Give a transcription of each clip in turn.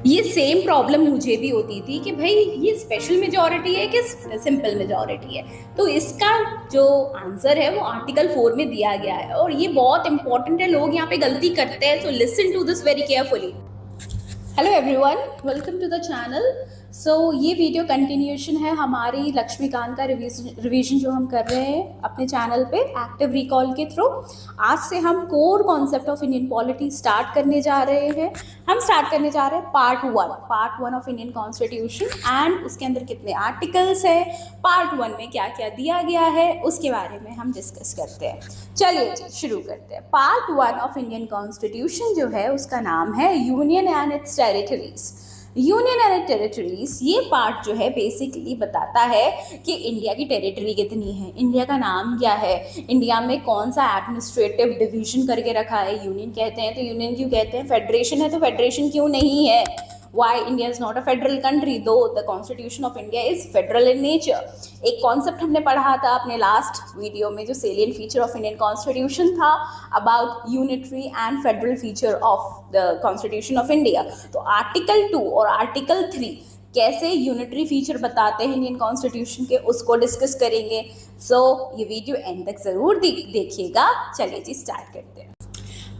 ये same problem मुझे भी होती थी कि भाई ये स्पेशल मेजॉरिटी है कि सिंपल मेजॉरिटी है। तो इसका जो आंसर है वो आर्टिकल 4 में दिया गया है और ये बहुत इंपॉर्टेंट है। लोग यहाँ पे गलती करते हैं, so listen to this very carefully. Hello everyone, welcome to the channel. So ये वीडियो कंटिन्यूएशन है हमारी लक्ष्मीकांत का रिवीजन जो हम कर रहे हैं अपने चैनल पे एक्टिव रिकॉल के थ्रू। आज से हम core concept of Indian polity start करने जा रहे हैं। हम स्टार्ट करने जा रहे हैं part one of Indian constitution and उसके अंदर कितने आर्टिकल्स है, पार्ट 1 में क्या क्या दिया गया है उसके बारे में हम डिस्कस करते हैं। चलिए जी शुरू करते हैं। पार्ट 1 ऑफ इंडियन कॉन्स्टिट्यूशन जो है उसका नाम है union and it's territories. Union and territories ये पार्ट जो है बेसिकली बताता है कि इंडिया की टेरिटरी कितनी है, इंडिया का नाम क्या है, इंडिया में कौन सा एडमिनिस्ट्रेटिव डिवीजन करके रखा है। यूनियन कहते हैं तो यूनियन क्यों कहते हैं, फेडरेशन है तो फेडरेशन क्यों नहीं है, why India is not a federal country though the constitution of India is federal in nature। एक कॉन्सेप्ट हमने पढ़ा था अपने लास्ट वीडियो में जो salient feature of Indian constitution था about unitary and federal feature of the constitution of India. तो article 2 और आर्टिकल 3 कैसे यूनिटरी फीचर बताते हैं इंडियन कॉन्स्टिट्यूशन के, उसको डिस्कस करेंगे। सो ये वीडियो एंड तक जरूर देखिएगा। चलिए जी स्टार्ट करते हैं।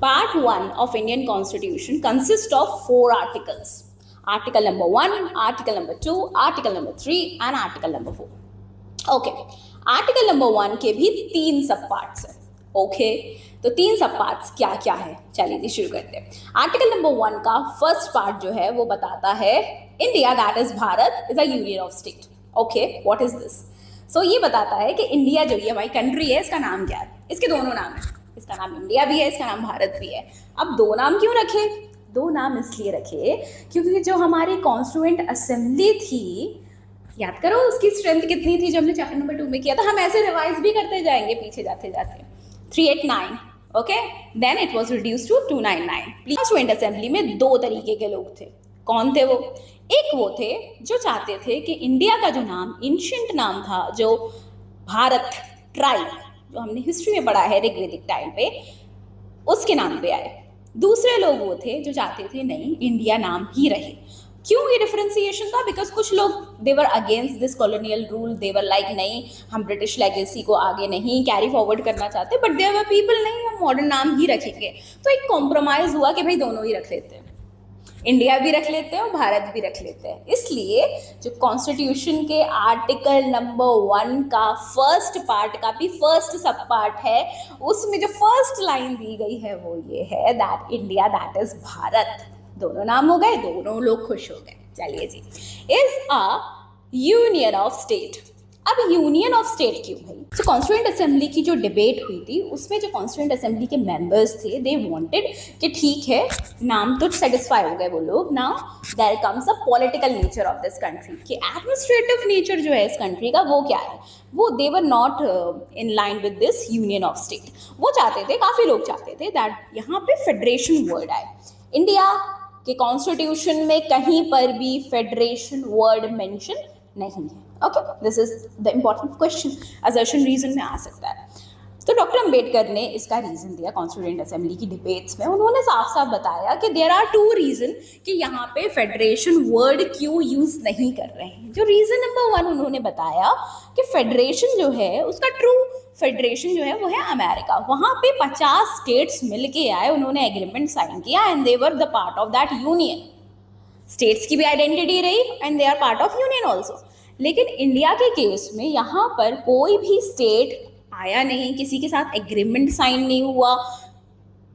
Part 1 of Indian constitution consist of 4 articles. Article number 1, Article number 2, Article number 3 and Article number 4. Okay. Article number 1 के भी 3 सब पार्ट्स हैं। ओके तो 3 सब पार्ट्स क्या क्या है, चलिए जी शुरू करते हैं। आर्टिकल नंबर 1 का फर्स्ट पार्ट जो है वो बताता है India that is Bharat is a union of state. Okay what is this? So ये बताता है कि इंडिया जो ये हमारी कंट्री है इसका नाम क्या है। इसके दोनों नाम है, इसका नाम इंडिया भी है, इसका नाम भारत भी है। अब 2 नाम क्यों रखे? 2 नाम इसलिए रखे क्योंकि जो हमारी कॉन्स्टिट्यूएंट असेंबली थी, याद करो उसकी स्ट्रेंथ कितनी थी जो हमने चैप्टर नंबर 2 में किया था। हम ऐसे रिवाइज भी करते जाएंगे पीछे जाते जाते। 389 okay, then it was reduced to 299। Constituent assembly में 2 तरीके के लोग थे। कौन थे वो? एक वो थे जो चाहते थे कि इंडिया का जो नाम एंशिएंट नाम था, जो भारत ट्राइब जो हमने हिस्ट्री में पढ़ा है ऋग्वैदिक टाइम पे, उसके नाम पे आए। दूसरे लोग वो थे जो चाहते थे नहीं इंडिया नाम ही रहे। क्यों ये डिफरेंशिएशन था? बिकॉज कुछ लोग they were against this colonial rule, they were like नहीं हम ब्रिटिश लेगेसी को आगे नहीं कैरी फॉरवर्ड करना चाहते, बट देयर वर पीपल नहीं हम मॉडर्न नाम ही रखेंगे। तो एक कॉम्प्रोमाइज हुआ कि भाई दोनों ही रख लेते हैं, इंडिया भी रख लेते हैं और भारत भी रख लेते हैं। इसलिए जो कॉन्स्टिट्यूशन के आर्टिकल नंबर 1 का फर्स्ट पार्ट का भी फर्स्ट सब पार्ट है, उसमें जो फर्स्ट लाइन दी गई है वो ये है that India that is Bharat. दोनों नाम हो गए, दोनों लोग खुश हो गए। चलिए जी, is a union of state. अब यूनियन ऑफ स्टेट क्यों भाई? तो कॉन्स्टिट्यूएंट असेंबली की जो डिबेट हुई थी उसमें जो कॉन्स्टिट्यूएंट असेंबली के मेंबर्स थे दे वांटेड कि ठीक है नाम तो सेटिस्फाई हो गए वो लोग, now there comes a political nature of this country कि एडमिनिस्ट्रेटिव नेचर जो है इस कंट्री का वो क्या है। वो they were not in line with this union of state. वो चाहते थे, काफ़ी लोग चाहते थे दैट यहाँ पे फेडरेशन वर्ड आए। इंडिया के कॉन्स्टिट्यूशन में कहीं पर भी फेडरेशन वर्ड मेंशन नहीं है। Okay, this is the important question, assertion reason में आ सकता है। तो डॉक्टर अंबेडकर ने इसका रीजन दिया कॉन्स्टिट्यूएंट असेंबली की डिबेट्स में। उन्होंने साफ साफ बताया कि देयर आर 2 रीजन कि यहाँ पे फेडरेशन वर्ड क्यों यूज नहीं कर रहे हैं। जो रीजन नंबर 1 उन्होंने बताया कि फेडरेशन जो है उसका ट्रू फेडरेशन जो है वो है अमेरिका। वहाँ पे 50 स्टेट्स मिलके आए, उन्होंने एग्रीमेंट साइन किया and they were the part of that union. States की भी आइडेंटिटी रही and they are part of union also. लेकिन इंडिया के केस में यहाँ पर कोई भी स्टेट आया नहीं, किसी के साथ एग्रीमेंट साइन नहीं हुआ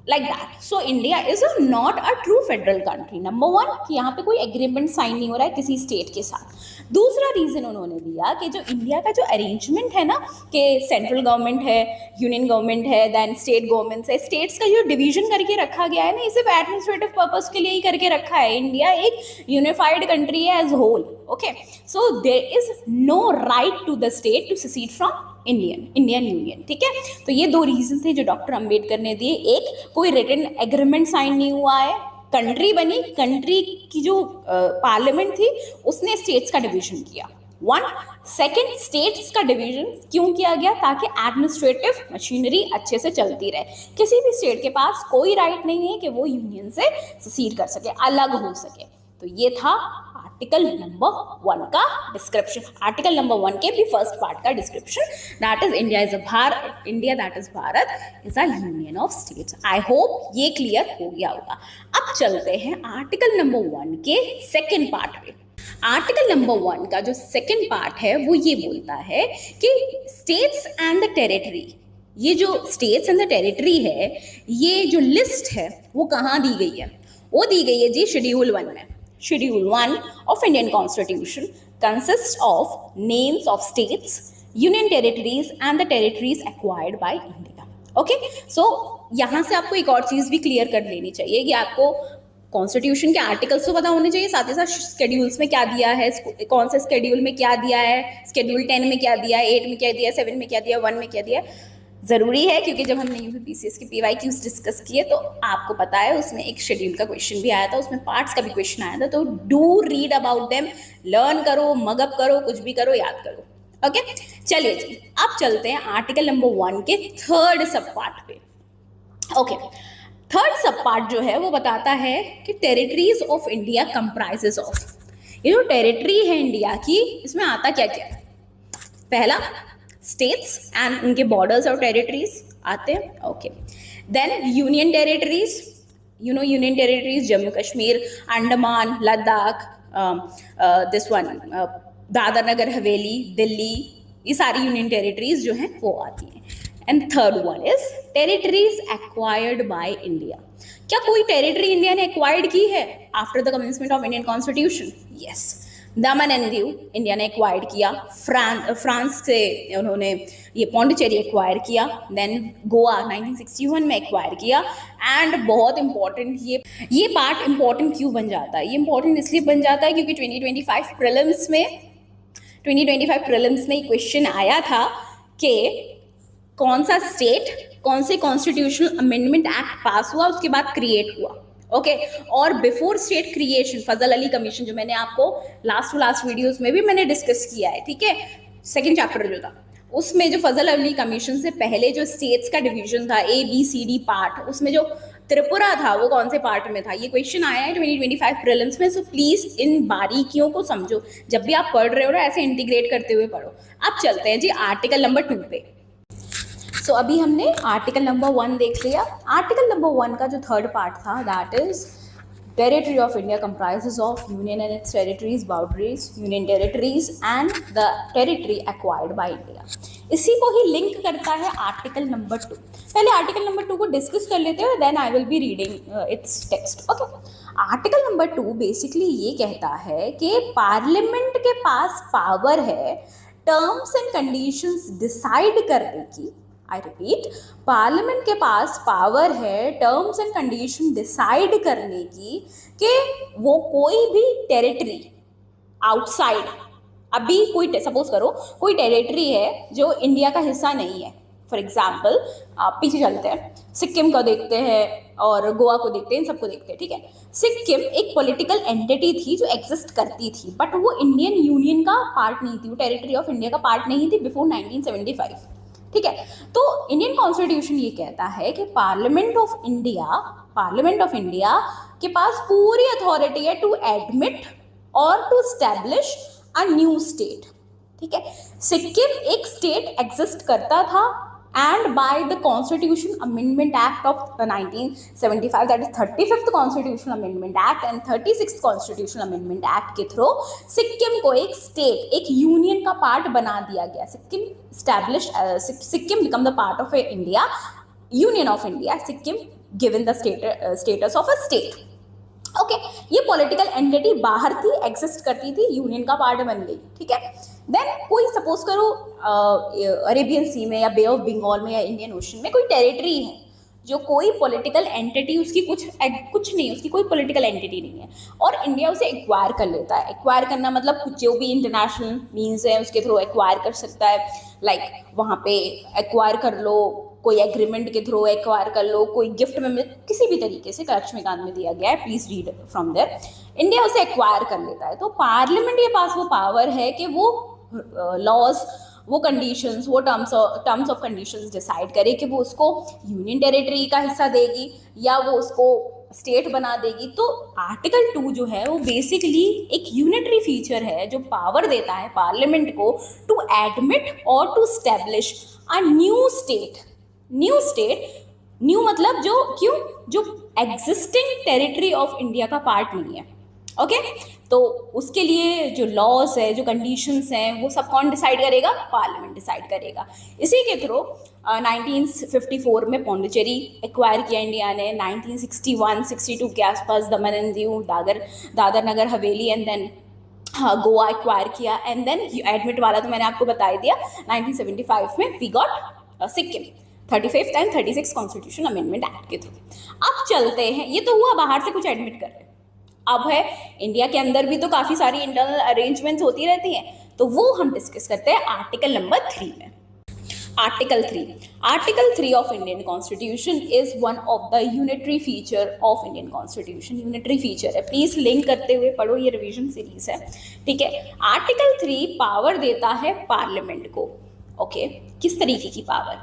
like that. So India is not a true federal country. Number 1 कि यहाँ पे कोई एग्रीमेंट साइन नहीं हो रहा है किसी स्टेट के साथ। दूसरा रीजन उन्होंने दिया कि जो इंडिया का जो अरेंजमेंट है ना कि सेंट्रल गवर्नमेंट है, यूनियन गवर्नमेंट है, देन स्टेट गवर्नमेंट्स है, स्टेट्स का जो डिवीजन करके रखा गया है ना, इसे एडमिनिस्ट्रेटिव पर्पस के लिए ही करके रखा है। इंडिया एक यूनिफाइड कंट्री है as whole. Okay, so there is no right to the state to secede from Indian union. ठीक है, तो ये 2 रीजन थे जो डॉक्टर अंबेडकर ने दिए। एक, कोई रिटन एग्रीमेंट साइन नहीं हुआ है, कंट्री बनी, कंट्री की जो पार्लियामेंट थी उसने स्टेट्स का डिवीजन किया। 1 सेकेंड, स्टेट्स का डिवीजन क्यों किया गया? ताकि एडमिनिस्ट्रेटिव मशीनरी अच्छे से चलती रहे। किसी भी स्टेट के पास कोई राइट नहीं है कि वो यूनियन से सेसीड कर सके, अलग हो सके। तो ये था आर्टिकल नंबर 1 का डिस्क्रिप्शन, आर्टिकल नंबर 1 के भी फर्स्ट पार्ट का description, that is India is a Bharat, India that is Bharat is a union of states. I hope ये क्लियर हो गया होगा। अब चलते हैं आर्टिकल नंबर 1 के सेकेंड पार्ट पे। आर्टिकल नंबर 1 का जो सेकेंड पार्ट है वो ये बोलता है कि स्टेट्स एंड द टेरिटरी, ये जो स्टेट्स एंड द टेरिटरी है, ये जो लिस्ट है वो कहाँ दी गई है? वो दी गई है जी शेड्यूल 1 में। Schedule 1 of Indian constitution consist of names of states, union territories and the territories acquired by India. Okay, so यहाँ से आपको एक और चीज भी क्लियर कर लेनी चाहिए कि आपको कॉन्स्टिट्यूशन के आर्टिकल्स तो पता होने चाहिए, साथ ही साथ शेड्यूल्स में क्या दिया है, कौन से शेड्यूल में क्या दिया है, शेड्यूल 10 में क्या दिया है, 8 में क्या दिया है, 7 में क्या दिया है, 1 में क्या दिया है। ज़रूरी है क्योंकि जब हमने यूपीपीसीएस के PYQs डिस्कस किए तो आपको पता है उसमें एक शेड्यूल का क्वेश्चन भी आया था, उसमें पार्ट्स का भी क्वेश्चन आया था। तो do read about them, learn करो, मगअप करो, कुछ भी करो, याद करो। ओके, चलिए जी, अब चलते हैं आर्टिकल नंबर 1 के थर्ड सब पार्ट पे। ओके, थर्ड सब पार्ट जो है वो बताता है कि territories of India comprises of, ये जो टेरिटरी है इंडिया की, इसमें आता क्या क्या है? पहला स्टेट्स एंड उनके बॉर्डर्स और टेरिटरीज आते हैं। Okay, then union territories, you know union territories Jammu Kashmir, Andaman, Ladakh, this one Dadra Nagar Haveli, Delhi, ये सारी यूनियन टेरिटरीज जो हैं वो आती हैं। And third one is territories acquired by India. क्या कोई टेरिटरी इंडिया ने एक्वायर्ड की है after the commencement of Indian constitution? Yes, Daman and Diu India ने एक्वायर्ड किया, फ्रांस से उन्होंने ये पौंडीचेरी एक्वायर किया, देन गोवा 1961 में एक्वायर किया। एंड बहुत इंपॉर्टेंट ये पार्ट इंपॉर्टेंट क्यों बन जाता है? ये इंपॉर्टेंट इसलिए बन जाता है क्योंकि 2025 प्रीलिम्स में क्वेश्चन आया था कि कौन सा स्टेट कौन से कॉन्स्टिट्यूशनल अमेंडमेंट एक्ट पास हुआ उसके बाद क्रिएट हुआ। ओके, और बिफोर स्टेट क्रिएशन फजल अली कमीशन, जो मैंने आपको लास्ट टू लास्ट वीडियोस में भी मैंने डिस्कस किया है, ठीक है, सेकंड चैप्टर जो था उसमें, जो फजल अली कमीशन से पहले जो स्टेट्स का डिवीजन था ABCD पार्ट, उसमें जो त्रिपुरा था वो कौन से पार्ट में था, ये क्वेश्चन आया है 2025 प्रीलिम्स में। सो प्लीज इन बारीकियों को समझो, जब भी आप पढ़ रहे हो ना ऐसे इंटीग्रेट करते हुए पढ़ो। अब चलते हैं जी आर्टिकल नंबर 2 पे। सो अभी हमने आर्टिकल नंबर 1 देख लिया। आर्टिकल नंबर 1 का जो थर्ड पार्ट था that is territory of India comprises of union and it's territories, boundaries, union territories and the territory acquired by India. इसी को ही लिंक करता है आर्टिकल नंबर 2। पहले आर्टिकल नंबर 2 को डिस्कस कर लेते हैं, then I will be reading its text. Okay, article number 2 basically ये कहता है कि पार्लियामेंट के पास पावर है टर्म्स एंड कंडीशंस डिसाइड करने की। आई रिपीट, पार्लियामेंट के पास पावर है टर्म्स एंड कंडीशन डिसाइड करने की कि वो कोई भी टेरिटरी आउटसाइड, अभी कोई सपोज करो कोई टेरिटरी है जो इंडिया का हिस्सा नहीं है, फॉर एग्जाम्पल आप पीछे चलते हैं, सिक्किम को देखते हैं और गोवा को देखते हैं, इन सबको देखते हैं, ठीक है। सिक्किम एक पॉलिटिकल एंटिटी थी जो एग्जिस्ट करती थी, बट वो इंडियन यूनियन का पार्ट नहीं थी, वो टेरिटरी ऑफ इंडिया का पार्ट नहीं थी बिफोर 1975, ठीक है। तो इंडियन कॉन्स्टिट्यूशन ये कहता है कि पार्लियामेंट ऑफ इंडिया के पास पूरी अथॉरिटी है टू एडमिट और to establish a new state, ठीक है। सिक्किम एक स्टेट एग्जिस्ट करता था and by the Constitution Amendment Act of 1975, that is 35th Constitutional Amendment Act and 36th Constitutional Amendment Act के थ्रू सिक्किम को एक स्टेट, एक यूनियन का पार्ट बना दिया गया। Sikkim become the part of India, Union of India, Sikkim given the status of a state। Okay, ये political entity बाहर थी, एग्जिस्ट करती थी, यूनियन का पार्ट बन गई, ठीक है। देन कोई सपोज करो अरेबियन सी में या बे ऑफ बंगाल में या इंडियन ओशन में कोई टेरिटरी है जो कोई पॉलिटिकल एंटिटी उसकी कुछ नहीं, उसकी कोई पॉलिटिकल एंटिटी नहीं है और इंडिया उसे एक्वायर कर लेता है। एक्वायर करना मतलब कुछ जो भी इंटरनेशनल मीन्स है उसके थ्रू एक्वायर कर सकता है, लाइक वहाँ पे एक्वायर कर लो, कोई एग्रीमेंट के थ्रू एक्वायर कर लो, कोई गिफ्ट में, किसी भी तरीके से लक्ष्मीकांत में दिया गया है, please read from there. India उसे एक्वायर कर लेता है, तो पार्लियामेंट के पास वो पावर है कि वो लॉज, वो कंडीशंस, वो टर्म्स ऑफ कंडीशंस डिसाइड करे कि वो उसको यूनियन टेरिटरी का हिस्सा देगी या वो उसको स्टेट बना देगी। तो आर्टिकल 2 जो है वो बेसिकली एक यूनिटरी फीचर है जो पावर देता है पार्लियामेंट को टू एडमिट और to establish a new state. New मतलब जो एग्जिस्टिंग टेरिटरी ऑफ इंडिया का पार्ट नहीं है। ओके तो उसके लिए जो लॉज है, जो कंडीशंस हैं, वो सब कौन डिसाइड करेगा? पार्लियामेंट डिसाइड करेगा। इसी के थ्रू 1954 में पौंडीचेरी एक्वायर किया इंडिया ने, 1961-62 के आसपास दमन and Diu, Dadra Nagar Haveli and then Goa acquire किया, एंड देन एडमिट वाला तो मैंने आपको बता दिया 1975 में we got Sikkim 35th and 36 constitution amendment act के थ्रू। अब चलते हैं, ये तो हुआ बाहर से कुछ एडमिट कर रहे हैं, अब है इंडिया के अंदर भी तो काफ़ी सारी इंटरनल अरेंजमेंट्स होती रहती हैं, तो वो हम डिस्कस करते हैं आर्टिकल नंबर 3 में। Article 3 of Indian constitution is one of the unitary feature of Indian constitution. Unitary feature है, प्लीज लिंक करते हुए पढ़ो, ये रिवीजन सीरीज है, ठीक है। आर्टिकल 3 पावर देता है पार्लियामेंट को। ओके किस तरीके की पावर?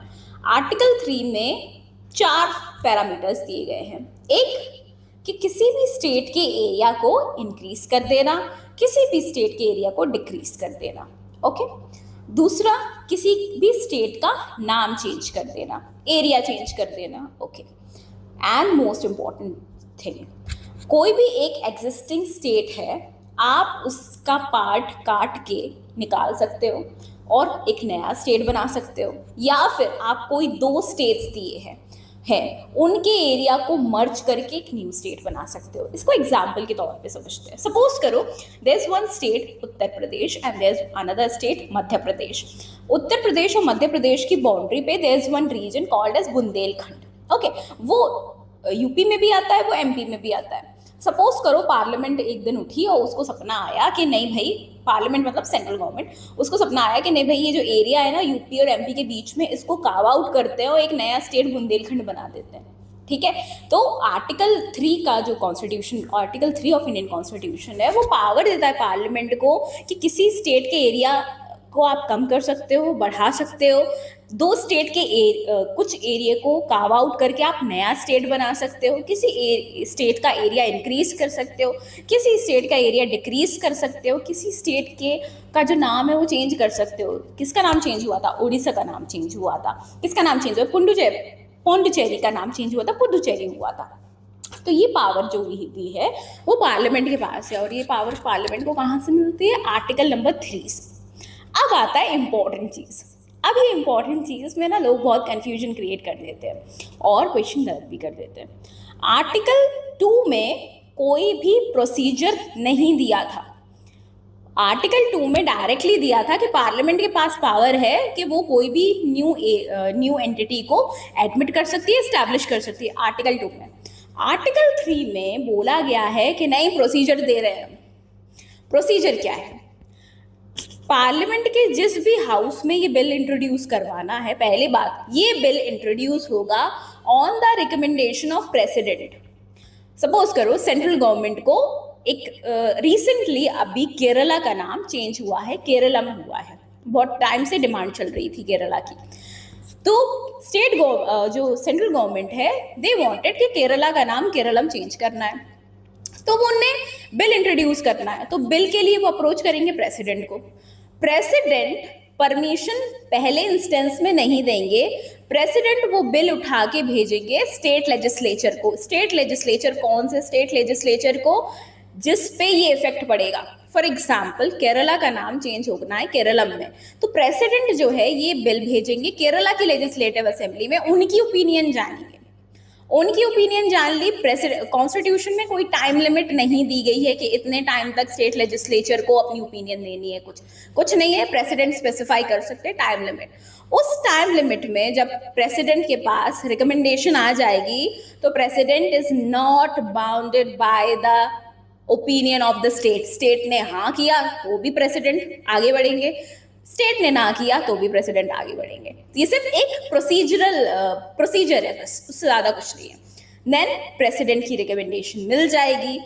आर्टिकल 3 में 4 पैरामीटर्स दिए गए हैं। एक कि किसी भी स्टेट के एरिया को इंक्रीज कर देना, किसी भी स्टेट के एरिया को डिक्रीज कर देना। ओके दूसरा, किसी भी स्टेट का नाम चेंज कर देना, एरिया चेंज कर देना। Okay and most important thing, कोई भी एक एग्जिस्टिंग स्टेट है, आप उसका पार्ट काट के निकाल सकते हो और एक नया स्टेट बना सकते हो, या फिर आप कोई 2 स्टेट्स दिए हैं उनके एरिया को मर्ज करके एक न्यू स्टेट बना सकते हो। इसको एग्जाम्पल के तौर पे समझते हैं। सपोज करो there is one state Uttar Pradesh and there is another state Madhya Pradesh. Uttar Pradesh और मध्य प्रदेश की बाउंड्री पे there is one region called as Bundelkhand. Okay वो यूपी में भी आता है, वो एमपी में भी आता है। सपोज करो पार्लियामेंट एक दिन उठी और उसको सपना आया कि नहीं भाई, पार्लियामेंट मतलब सेंट्रल गवर्नमेंट, उसको सपना आया कि नहीं भाई ये जो एरिया है ना यूपी और एमपी के बीच में, इसको कार्व आउट करते हैं और एक नया स्टेट बुंदेलखंड बना देते हैं। ठीक है, तो आर्टिकल 3 का जो constitution, article 3 of Indian constitution है, वो पावर देता है पार्लियामेंट को कि किसी स्टेट के एरिया को आप कम कर सकते हो, बढ़ा सकते हो। 2 स्टेट के कुछ एरिया को कार्व आउट करके आप नया स्टेट बना सकते हो, किसी स्टेट का एरिया इंक्रीज कर सकते हो, किसी स्टेट का एरिया डिक्रीज कर सकते हो, किसी स्टेट के का जो नाम है वो चेंज कर सकते हो। किसका नाम चेंज हुआ था? उड़ीसा का नाम चेंज हुआ था। किसका नाम चेंज हुआ? पौंडीचेरी का नाम चेंज हुआ था, पुडुचेरी हुआ था। तो ये पावर जो हुई है वो पार्लियामेंट के पास है, और ये पावर पार्लियामेंट को कहाँ से मिलती है? आर्टिकल नंबर 3 से। अब आता है इम्पॉर्टेंट चीज़। अब ये इम्पॉर्टेंट चीज़ में ना लोग बहुत कन्फ्यूजन क्रिएट कर देते हैं और क्वेश्चन गलत भी कर देते हैं। आर्टिकल 2 में कोई भी प्रोसीजर नहीं दिया था। आर्टिकल 2 में डायरेक्टली दिया था कि पार्लियामेंट के पास पावर है कि वो कोई भी न्यू एंटिटी को एडमिट कर सकती है, एस्टैब्लिश कर सकती है, आर्टिकल 2 में। आर्टिकल 3 में बोला गया है कि नहीं, प्रोसीजर दे रहे हैं। प्रोसीजर क्या है? पार्लियामेंट के जिस भी हाउस में ये बिल इंट्रोड्यूस करवाना है, पहली बात, ये बिल इंट्रोड्यूस होगा on the recommendation of president. Suppose करो सेंट्रल गवर्नमेंट को एक रिसेंटली अभी केरला का नाम चेंज हुआ है, केरलम हुआ है, बहुत टाइम से डिमांड चल रही थी केरला की। तो जो सेंट्रल गवर्नमेंट है, दे वांटेड कि केरला का नाम केरलम चेंज करना है, तो वो उन्हें बिल इंट्रोड्यूस करना है। तो बिल के लिए वो अप्रोच करेंगे प्रेसिडेंट को। प्रेसिडेंट परमिशन पहले इंस्टेंस में नहीं देंगे, प्रेसिडेंट वो बिल उठा के भेजेंगे स्टेट लेजिस्लेचर को। स्टेट लेजिस्लेचर कौन से? स्टेट लेजिस्लेचर को जिस पे ये इफेक्ट पड़ेगा। फॉर एग्जाम्पल केरला का नाम चेंज होना है केरलम में, तो प्रेसिडेंट जो है ये बिल भेजेंगे केरला की लेजिस्लेटिव असेंबली में, उनकी ओपिनियन जानेंगे। उनकी ओपिनियन जान ली। कॉन्स्टिट्यूशन में कोई टाइम लिमिट नहीं दी गई है कि इतने टाइम तक स्टेट लेजिस्लेचर को अपनी ओपिनियन देनी है, कुछ नहीं है। प्रेसिडेंट स्पेसिफाई कर सकते हैं टाइम लिमिट। उस टाइम लिमिट में जब प्रेसिडेंट के पास रिकमेंडेशन आ जाएगी, तो president is not bounded by the opinion of the state. State ने हाँ किया तो भी प्रेसिडेंट आगे बढ़ेंगे, स्टेट ने ना किया तो भी प्रेसिडेंट आगे बढ़ेंगे। ये सिर्फ एक प्रोसीजर है, बस, उससे ज्यादा कुछ नहीं है। देन प्रेसिडेंट की रिकमेंडेशन मिल जाएगी,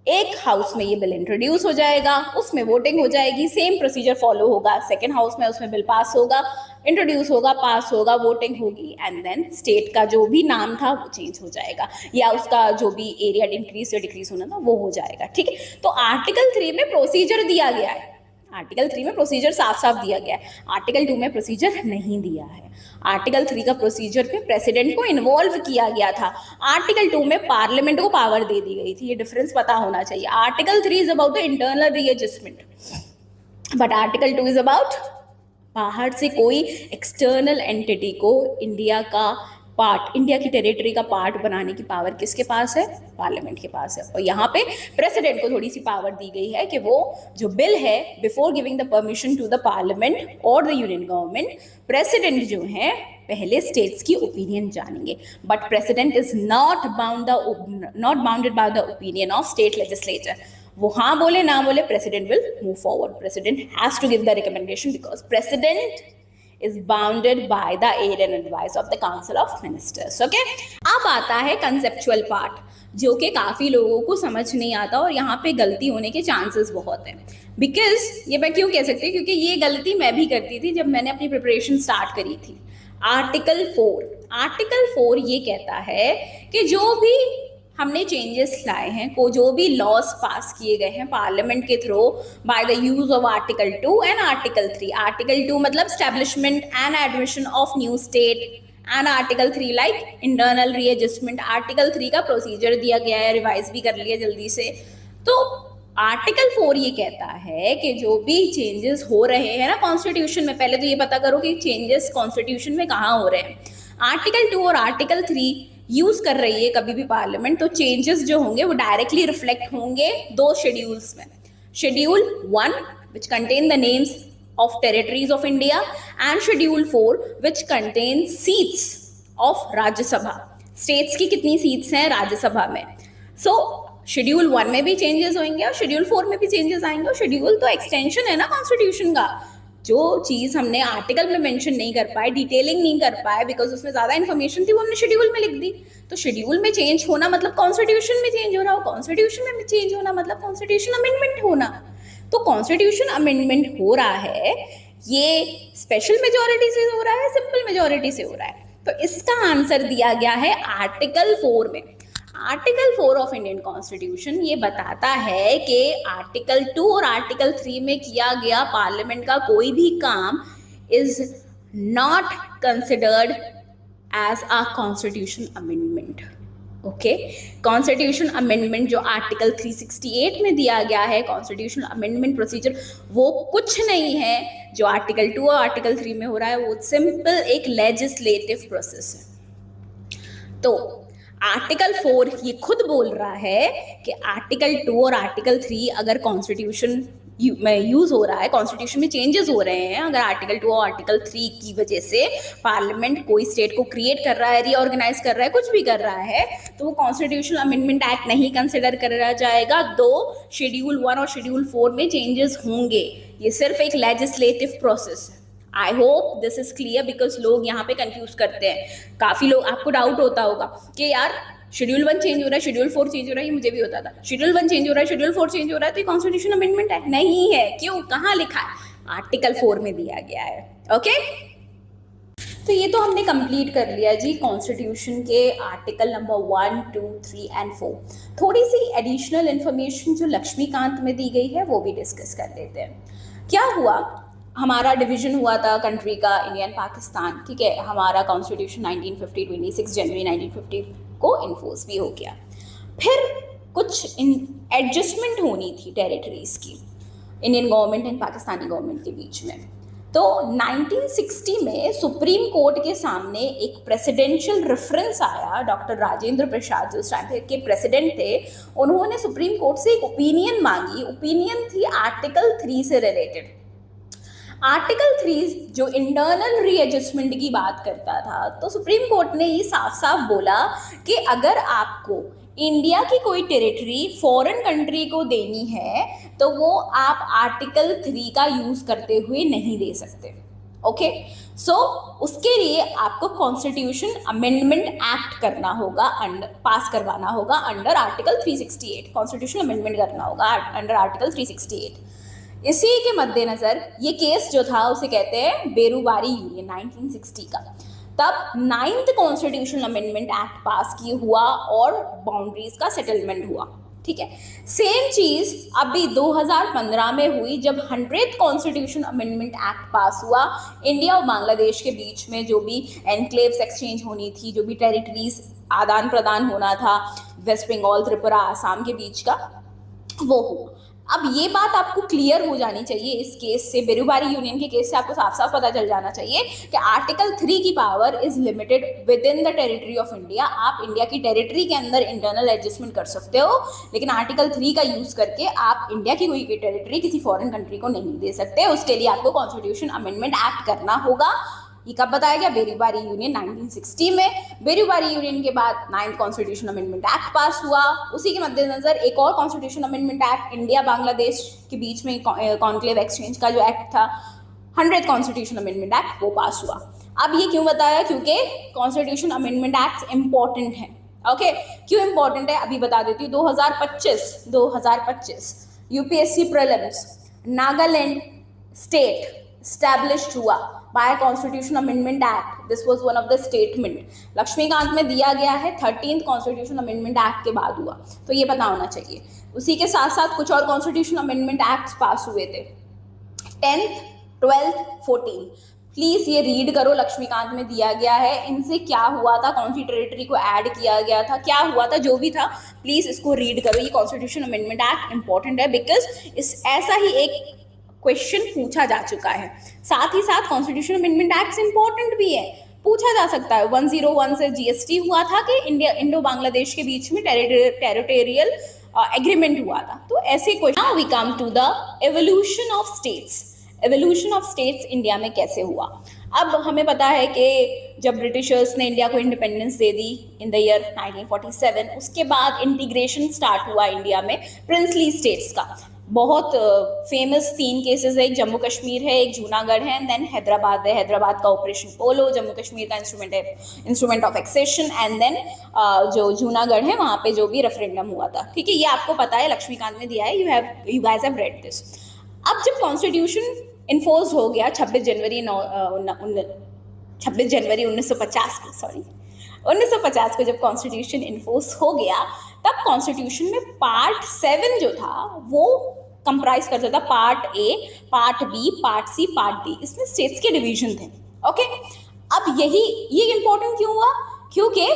एक हाउस में ये बिल इंट्रोड्यूस हो जाएगा, उसमें वोटिंग हो जाएगी, सेम प्रोसीजर फॉलो होगा। सेकेंड हाउस में उसमें बिल पास होगा, इंट्रोड्यूस होगा, पास होगा, वोटिंग होगी एंड देन स्टेट का जो भी नाम था वो चेंज हो जाएगा या उसका जो भी एरिया इंक्रीज या डिक्रीज होना था वो हो जाएगा। ठीक है, तो आर्टिकल 3 में प्रोसीजर दिया गया है, आर्टिकल 3 में प्रोसीजर साफ साफ दिया गया है, आर्टिकल 2 में प्रोसीजर नहीं दिया है। आर्टिकल 3 का प्रोसीजर पे प्रेसिडेंट को इन्वॉल्व किया गया था, आर्टिकल 2 में पार्लियामेंट को पावर दे दी गई थी, ये डिफरेंस पता होना चाहिए। Article 3 is about the internal readjustment but article 2 is about बाहर से कोई एक्सटर्नल एंटिटी को इंडिया का पार्ट, इंडिया की टेरिटरी का पार्ट बनाने की पावर किसके पास है? पार्लियामेंट के पास है। और यहाँ पे प्रेसिडेंट को थोड़ी सी पावर दी गई है कि वो जो बिल है before giving the permission to the parliament और द यूनियन गवर्नमेंट, प्रेसिडेंट जो है पहले स्टेट्स की ओपिनियन जानेंगे, but president is not bounded by the opinion of state legislature. वो हाँ बोले ना बोले, president will move forward, president has to give the recommendation because president is bounded by the aid and advice of the council of ministers. Okay, अब आता है conceptual part जो कि काफ़ी लोगों को समझ नहीं आता और यहाँ पे गलती होने के चांसेस बहुत हैं। बिकॉज ये मैं क्यों कह सकती हूँ, क्योंकि ये गलती मैं भी करती थी जब मैंने अपनी प्रिपरेशन स्टार्ट करी थी। आर्टिकल 4 ये कहता है कि जो भी हमने चेंजेस लाए हैं, को जो भी लॉज पास किए गए हैं पार्लियामेंट के through by the use of article 2 and article 3। Article 2 मतलब establishment and admission of new state and article 3 like internal readjustment. Article 3 का प्रोसीजर दिया गया है, रिवाइज भी कर लिया जल्दी से। तो आर्टिकल 4 ये कहता है कि जो भी चेंजेस हो रहे हैं ना कॉन्स्टिट्यूशन में, पहले तो ये पता करो कि चेंजेस कॉन्स्टिट्यूशन में कहाँ हो रहे हैं। आर्टिकल 2 और आर्टिकल 3 यूज कर रही है कभी भी पार्लियामेंट, तो चेंजेस जो होंगे वो डायरेक्टली रिफ्लेक्ट होंगे दो शेड्यूल्स में। Schedule 1 which contain the names of territories of India and schedule 4 which contains seats of Rajya Sabha। states की कितनी seats हैं राज्यसभा में। so शेड्यूल 1 में भी चेंजेस होंगे और शेड्यूल 4 में भी चेंजेस आएंगे। और शेड्यूल तो एक्सटेंशन है ना कॉन्स्टिट्यूशन का, जो चीज़ हमने आर्टिकल में मेंशन नहीं कर पाए, डिटेलिंग नहीं कर पाए बिकॉज उसमें ज़्यादा इन्फॉर्मेशन थी, वो हमने शेड्यूल में लिख दी। तो शेड्यूल में चेंज होना मतलब कॉन्स्टिट्यूशन में चेंज हो रहा हो, कॉन्स्टिट्यूशन में चेंज होना मतलब कॉन्स्टिट्यूशन अमेंडमेंट होना। तो कॉन्स्टिट्यूशन अमेंडमेंट हो रहा है, ये स्पेशल मेजोरिटी से हो रहा है, सिंपल मेजोरिटी से हो रहा है। तो इसका आंसर दिया गया है आर्टिकल 4 में। आर्टिकल 4 ऑफ इंडियन कॉन्स्टिट्यूशन ये बताता है कि आर्टिकल 2 और आर्टिकल 3 में किया गया पार्लियामेंट का कोई भी काम is not considered as a constitution amendment. Okay, constitution amendment जो आर्टिकल 368 में दिया गया है, कॉन्स्टिट्यूशन अमेंडमेंट प्रोसीजर, वो कुछ नहीं है जो आर्टिकल 2 और आर्टिकल 3 में हो रहा है, वो सिंपल एक लेजिस्लेटिव प्रोसेस है। तो आर्टिकल 4 ये खुद बोल रहा है कि आर्टिकल 2 और आर्टिकल 3 अगर कॉन्स्टिट्यूशन में यूज हो रहा है, कॉन्स्टिट्यूशन में चेंजेस हो रहे हैं, अगर आर्टिकल 2 और आर्टिकल 3 की वजह से पार्लियामेंट कोई स्टेट को क्रिएट कर रहा है, रीऑर्गेनाइज कर रहा है, कुछ भी कर रहा है, तो वो कॉन्स्टिट्यूशनल अमेंडमेंट एक्ट नहीं कंसिडर करा जाएगा। दो शेड्यूल 1 और शेड्यूल 4 में चेंजेस होंगे, ये सिर्फ एक लेजिस्लेटिव प्रोसेस है। I hope this is clear because लोग यहाँ पे कंफ्यूज करते हैं। काफ़ी लोग, आपको डाउट होता होगा कि यार शेड्यूल 1 चेंज हो रहा है, शेड्यूल 4 चेंज हो रहा है, ये मुझे भी होता था, शेड्यूल 1 चेंज हो रहा है, शेड्यूल 4 चेंज हो रहा है, तो ये कॉन्स्टिट्यूशन अमेंडमेंट है? नहीं है। क्यों, कहाँ लिखा है? आर्टिकल 4 में दिया गया है। ओके, तो ये तो हमने कंप्लीट कर लिया जी कॉन्स्टिट्यूशन के आर्टिकल नंबर 1, 2, 3 एंड 4। थोड़ी सी एडिशनल इन्फॉर्मेशन जो लक्ष्मीकांत में दी गई है वो भी डिस्कस कर लेते हैं। क्या हुआ, हमारा डिवीजन हुआ था कंट्री का, इंडिया एंड पाकिस्तान, ठीक है। हमारा कॉन्स्टिट्यूशन 1950 26 जनवरी 1950 को इन्फोर्स भी हो गया। फिर कुछ एडजस्टमेंट होनी थी टेरिटरीज की Indian government and Pakistani government के बीच में। तो 1960 में सुप्रीम कोर्ट के सामने एक प्रेसिडेंशियल रेफरेंस आया। डॉक्टर राजेंद्र प्रसाद जो उस टाइम के प्रेसिडेंट थे, उन्होंने सुप्रीम कोर्ट से एक ओपिनियन मांगी। ओपिनियन थी आर्टिकल 3 से रिलेटेड। आर्टिकल 3 जो इंटरनल रीएडजस्टमेंट की बात करता था, तो सुप्रीम कोर्ट ने ये साफ साफ बोला कि अगर आपको इंडिया की कोई टेरिटरी फॉरेन कंट्री को देनी है तो वो आप आर्टिकल 3 का यूज़ करते हुए नहीं दे सकते। ओके, सो उसके लिए आपको कॉन्स्टिट्यूशन अमेंडमेंट एक्ट करना होगा, पास करवाना होगा अंडर आर्टिकल 368। कॉन्स्टिट्यूशन अमेंडमेंट करना होगा अंडर आर्टिकल 368। इसी के मद्देनजर ये केस जो था उसे कहते हैं बेरुवारी यूनियन 1960 का। तब 9th कॉन्स्टिट्यूशनल अमेंडमेंट एक्ट पास की हुआ और बाउंड्रीज का सेटलमेंट हुआ। ठीक है, सेम चीज अभी 2015 में हुई जब 100th constitution amendment act pass हुआ। इंडिया और बांग्लादेश के बीच में जो भी एनक्लेव्स एक्सचेंज होनी थी, जो भी टेरिटरीज आदान प्रदान होना था वेस्ट बंगाल, त्रिपुरा, आसाम के बीच का, वो हुआ। अब ये बात आपको क्लियर हो जानी चाहिए इस केस से, बेरुवारी यूनियन के केस से आपको साफ साफ पता चल जाना चाहिए कि आर्टिकल 3 की power is limited with in the territory of India. आप इंडिया की टेरिटरी के अंदर इंटरनल एडजस्टमेंट कर सकते हो, लेकिन आर्टिकल 3 का यूज करके आप इंडिया की कोई टेरिटरी किसी फॉरेन कंट्री को नहीं दे सकते। उसके लिए आपको कॉन्स्टिट्यूशन अमेंडमेंट एक्ट करना होगा। ये कब बताया गया? बेरुवारी यूनियन 1960 में। बेरुवारी यूनियन के बाद 9th constitution amendment act pass हुआ। उसी के मद्देनजर एक और constitution amendment act India Bangladesh के बीच में कॉन्क्लेव एक्सचेंज का जो एक्ट था 100th कॉन्स्टिट्यूशन अमेंडमेंट एक्ट, वो पास हुआ। अब ये क्यों बताया? क्योंकि कॉन्स्टिट्यूशन अमेंडमेंट एक्ट इंपॉर्टेंट है। ओके, क्यों इंपॉर्टेंट है अभी बता देती हूँ। 2025 UPSC prelims Nagaland state established हुआ by Constitution Amendment Act. This was one of the statement. Laxmikant में दिया गया है 13th Constitution Amendment Act के बाद हुआ, तो ये पता होना चाहिए। उसी के साथ साथ कुछ और Constitution Amendment Acts पास हुए थे 10th, 12th, 14। प्लीज ये रीड करो, लक्ष्मीकांत में दिया गया है इनसे क्या हुआ था, कौन सी टेरिटरी को ऐड किया गया था, क्या हुआ था, जो भी था, प्लीज इसको रीड करो। ये कॉन्स्टिट्यूशन अमेंडमेंट एक्ट इंपॉर्टेंट है बिकॉज इस ऐसा ही एक क्वेश्चन पूछा जा चुका है। साथ ही साथ कॉन्स्टिट्यूशन अमेंडमेंट एक्ट इंपॉर्टेंट भी है, पूछा जा सकता है। 101 से जीएसटी हुआ था कि इंडो बांग्लादेश के बीच में टेरिटोरियल एग्रीमेंट हुआ था, तो ऐसे question. Now we come to the evolution of states. Evolution of states India में कैसे हुआ? अब हमें पता है कि जब ब्रिटिशर्स ने इंडिया को independence they the in the year 1947, उसके बाद इंटीग्रेशन स्टार्ट हुआ इंडिया में प्रिंसली स्टेट्स का। बहुत फेमस 3 केसेस है, एक जम्मू कश्मीर है, एक जूनागढ़ है, एंड देन हैदराबाद है। हैदराबाद का ऑपरेशन पोलो, जम्मू कश्मीर का instrument of accession, and then जो जूनागढ़ है वहाँ पे जो भी रेफरेंडम हुआ था। ठीक है, ये आपको पता है, लक्ष्मीकांत ने दिया है, you guys have read this. अब जब कॉन्स्टिट्यूशन इन्फोर्स हो गया 26 जनवरी 1950 को जब कॉन्स्टिट्यूशन इन्फोर्स हो गया, तब कॉन्स्टिट्यूशन में पार्ट 7 जो था वो कंप्राइज करता था part A, part B, part C, part D. इसमें स्टेट्स के डिवीजन थे। ओके, अब ये इंपॉर्टेंट क्यों हुआ? क्योंकि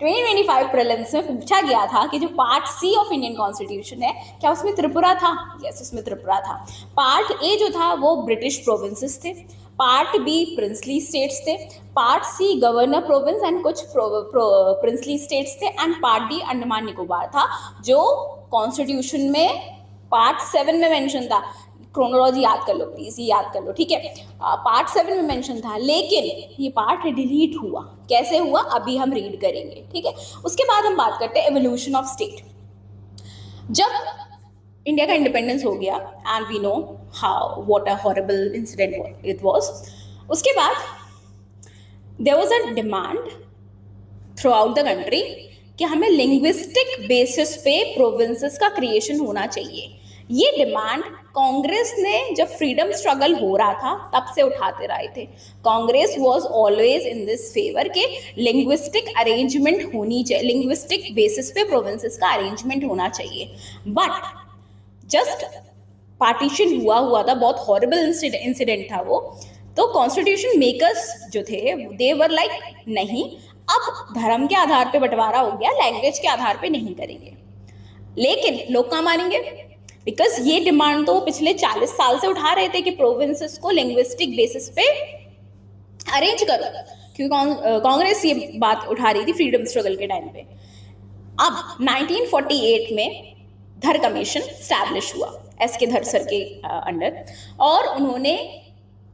2025 प्रीलिम्स में पूछा गया था कि जो part C of Indian constitution है, क्या उसमें त्रिपुरा था? यस, उसमें त्रिपुरा था। पार्ट ए जो था वो ब्रिटिश प्रोविंसेस थे, पार्ट बी प्रिंसली स्टेट्स थे, part C governor province and कुछ प्रिंसली स्टेट्स थे, and part D Andaman Nicobar था, जो कॉन्स्टिट्यूशन में पार्ट 7 में मेंशन था। क्रोनोलॉजी याद कर लो प्लीज, ये याद कर लो, ठीक है। पार्ट 7 में मेंशन था, लेकिन ये पार्ट डिलीट हुआ। कैसे हुआ अभी हम रीड करेंगे, ठीक है। उसके बाद हम बात करते हैं एवोल्यूशन ऑफ स्टेट। जब इंडिया का इंडिपेंडेंस हो गया, and we know how what a horrible incident it was, उसके बाद there was a demand throughout the country कि हमें लिंग्विस्टिक बेसिस पे प्रोविंसेस का क्रिएशन होना चाहिए। ये डिमांड कांग्रेस ने जब फ्रीडम स्ट्रगल हो रहा था तब से उठाते रहे थे। Congress was always in this favour के लिंग्विस्टिक अरेंजमेंट होनी चाहिए, लिंग्विस्टिक बेसिस पे प्रोविंसेस का अरेंजमेंट होना चाहिए। बट जस्ट पार्टीशन हुआ था, बहुत हॉरिबल इंसिडेंट था वो। तो कॉन्स्टिट्यूशन मेकर्स जो थे दे वर लाइक नहीं, अब धर्म के आधार पे बंटवारा हो गया, लैंग्वेज के आधार पे नहीं करेंगे। लेकिन लोग कहाँ मानेंगे? बिकॉज ये डिमांड तो पिछले 40 साल से उठा रहे थे कि प्रोविंसेस को लिंग्विस्टिक बेसिस पे अरेंज करो, क्योंकि कांग्रेस ये बात उठा रही थी फ्रीडम स्ट्रगल के टाइम पे। अब 1948 में धर कमीशन स्टैब्लिश हुआ एसके धर सर के अंडर, और उन्होंने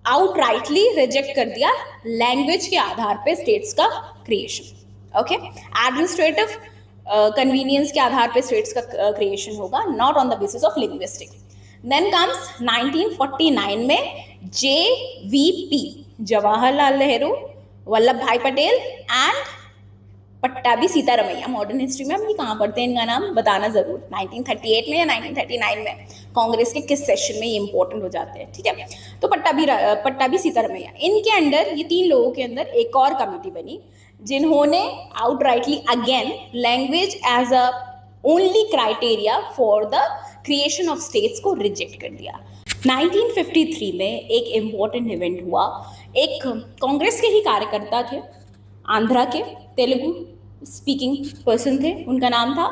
आउटराइटली रिजेक्ट कर दिया लैंग्वेज के आधार पे स्टेट्स का क्रिएशन। ओके, एडमिनिस्ट्रेटिव कन्वीनियंस के आधार पे स्टेट्स का क्रिएशन होगा, not on the basis of linguistic. Then comes 1949 में JVP, Jawaharlal Nehru, Vallabh Bhai Patel and Pattabhi Sitaramayya. Modern history में हम ये कहाँ पढ़ते हैं, इनका नाम बताना जरूर, 1938 में या 1939 में। कांग्रेस के किस सेशन में ये इंपॉर्टेंट हो जाते हैं, ठीक है। तो पट्टाभी सीतारमैया, इनके अंडर, ये 3 लोगों के अंदर एक और कमेटी बनी जिन्होंने outrightly again language as a only criteria for the creation of states को रिजेक्ट कर दिया। 1953 में एक इम्पॉर्टेंट इवेंट हुआ। एक कांग्रेस के ही कार्यकर्ता थे, आंध्रा के, तेलुगु स्पीकिंग पर्सन थे, उनका नाम था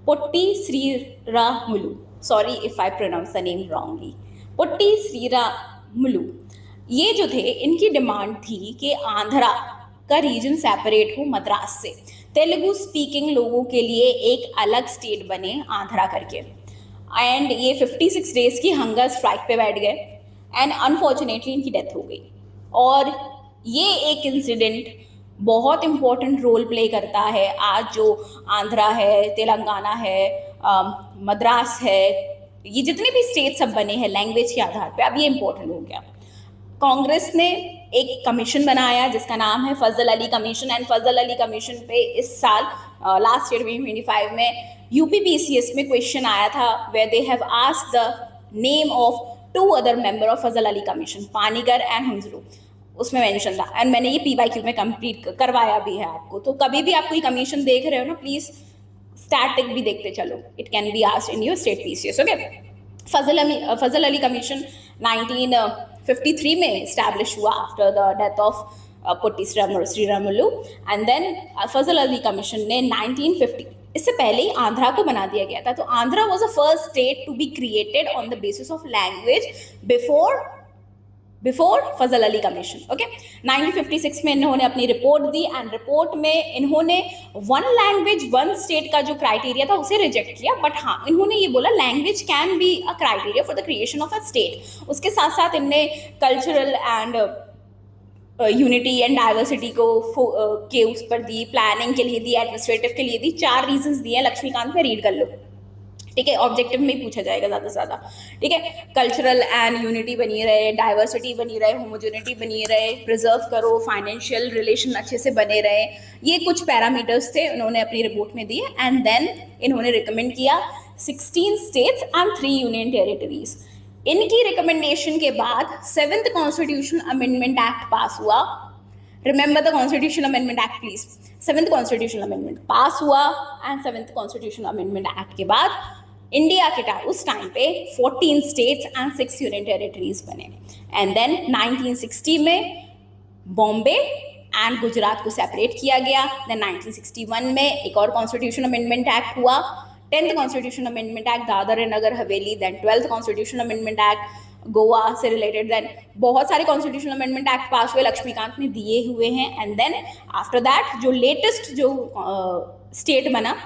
Potti Sriramulu. Sorry if I pronounce the name wrongly, Potti Sriramulu. ये जो थे, इनकी डिमांड थी कि आंध्रा का रीजन सेपरेट हो मद्रास से, तेलुगु स्पीकिंग लोगों के लिए एक अलग स्टेट बने आंध्रा करके। एंड ये 56 डेज की हंगर स्ट्राइक पे बैठ गए एंड अनफॉर्चुनेटली इनकी डेथ हो गई। और ये एक इंसिडेंट बहुत इम्पोर्टेंट रोल प्ले करता है आज जो आंध्रा है, तेलंगाना है, मद्रास है, ये जितने भी स्टेट सब बने हैं लैंग्वेज के आधार पे, अब ये इम्पोर्टेंट हो गया। कांग्रेस ने एक कमीशन बनाया जिसका नाम है Fazal Ali commission. And Fazal Ali commission पे इस साल लास्ट ईयर 2025 में यूपीपीसीएस में क्वेश्चन आया था where they have asked the name of 2 other member of Fazal Ali commission, Panikkar and Kunzru, उसमें मेंशन था। एंड मैंने ये पीवाईक्यू में कंप्लीट करवाया भी है आपको। तो कभी भी आप कोई कमीशन देख रहे हो ना, प्लीज स्टैटिक भी देखते चलो, it can be asked in your state PCS, okay. Fazal Ali commission 1953 में इस्टेब्लिश हुआ after the death of Potti Sriramulu. And then Fazal Ali commission ने 1950, इससे पहले ही आंध्रा को बना दिया गया था। तो Andhra was the first state to be created on the basis of language before Fazal Ali commission, okay. 1956 में इन्होंने अपनी रिपोर्ट दी एंड रिपोर्ट में इन्होंने 1 लैंग्वेज 1 स्टेट का जो क्राइटेरिया था उसे रिजेक्ट किया। बट हाँ, इन्होंने ये बोला language can be a criteria for the creation of a state. उसके साथ साथ इनने cultural and unity and diversity को के उस पर दी, प्लानिंग के लिए दी, एडमिनिस्ट्रेटिव के लिए दी। 4 रीजंस दिए लक्ष्मीकांत में, रीड कर लो, ठीक है। ऑब्जेक्टिव में ही पूछा जाएगा ज़्यादा से ज़्यादा, ठीक है। कल्चरल एंड यूनिटी बनी रहे, डाइवर्सिटी बनी रहे, होमोजेनिटी बनी रहे, प्रिजर्व करो, फाइनेंशियल रिलेशन अच्छे से बने रहे, ये कुछ पैरामीटर्स थे उन्होंने अपनी रिपोर्ट में दिए। एंड देन इन्होंने रिकमेंड किया 16 स्टेट्स एंड 3 यूनियन टेरिटरीज। इनकी रिकमेंडेशन के बाद 7th constitutional amendment act pass हुआ। Remember the constitutional amendment act please. 7th constitutional amendment pass हुआ and 7th constitutional amendment act के बाद इंडिया के उस टाइम पे 14 स्टेट्स एंड 6 यूनियन टेरिटरीज बने। एंड देन 1960 में बॉम्बे एंड गुजरात को सेपरेट किया गया। देन 1961 में एक और कॉन्स्टिट्यूशन अमेंडमेंट एक्ट हुआ, 10th constitution amendment act Dadra and Nagar Haveli. Then 12th constitution amendment act Goa से रिलेटेड। देन बहुत सारे कॉन्स्टिट्यूशन अमेंडमेंट एक्ट पास हुए, लक्ष्मीकांत ने दिए हुए हैं। एंड देन आफ्टर दैट जो लेटेस्ट जो स्टेट बना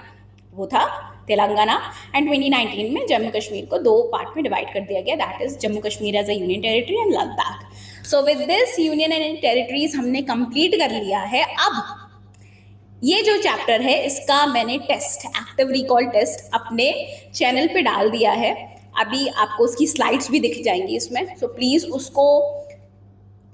वो था तेलंगाना। एंड 2019 में जम्मू कश्मीर को 2 पार्ट में डिवाइड कर दिया गया, that is Jammu Kashmir as a union territory and Ladakh. So with this union and territories हमने कंप्लीट कर लिया है। अब ये जो चैप्टर है इसका मैंने टेस्ट, एक्टिव रिकॉल टेस्ट अपने चैनल पे डाल दिया है। अभी आपको उसकी स्लाइड्स भी दिख जाएंगी इसमें, सो प्लीज़ उसको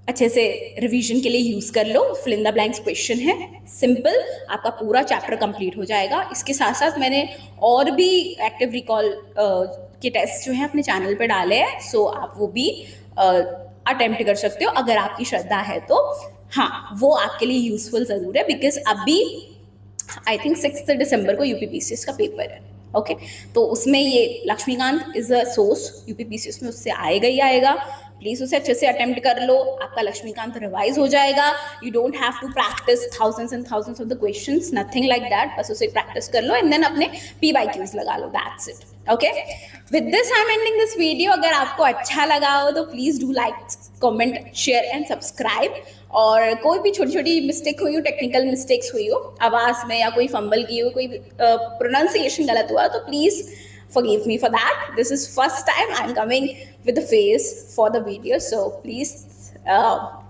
अच्छे से रिवीजन के लिए यूज़ कर लो। Fill in the blanks question है, सिंपल, आपका पूरा चैप्टर कंप्लीट हो जाएगा। इसके साथ साथ मैंने और भी एक्टिव रिकॉल के टेस्ट जो हैं अपने चैनल पे डाले हैं, सो आप वो भी अटेम्प्ट कर सकते हो अगर आपकी श्रद्धा है तो। हाँ, वो आपके लिए यूजफुल ज़रूर है बिकॉज अभी आई थिंक 6 दिसंबर को यूपीपीसीएस का पेपर है, ओके। तो उसमें ये Laxmikant is a source, UPPCS में उससे आएगा ही आएगा। प्लीज़ उसे अच्छे से अटेम्प्ट कर लो, आपका लक्ष्मीकांत रिवाइज हो जाएगा। You don't have to practice thousands and thousands of the questions, nothing like that. बस उसे प्रैक्टिस कर लो एंड देन अपने PYQs लगा लो, that's it, okay. With this I am ending this video. अगर आपको अच्छा लगा हो तो please do like, comment, share and subscribe. और कोई भी छोटी छोटी मिस्टेक हुई हो, टेक्निकल मिस्टेक्स हुई हो आवाज़ में, या कोई फंबल की हो, कोई प्रोनाउंसिएशन गलत हुआ, तो please forgive me for that. This is first time I'm coming with the face for the video, so please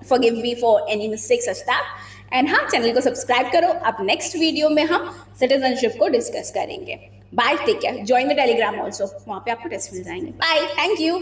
forgive me for any mistakes such that. And हाँ, चैनल को सब्सक्राइब करो। अब नेक्स्ट वीडियो में हम citizenship को discuss करेंगे। Bye, take care, join the Telegram also, वहाँ पे आपको टेस्ट मिल जाएंगे। Bye, thank you.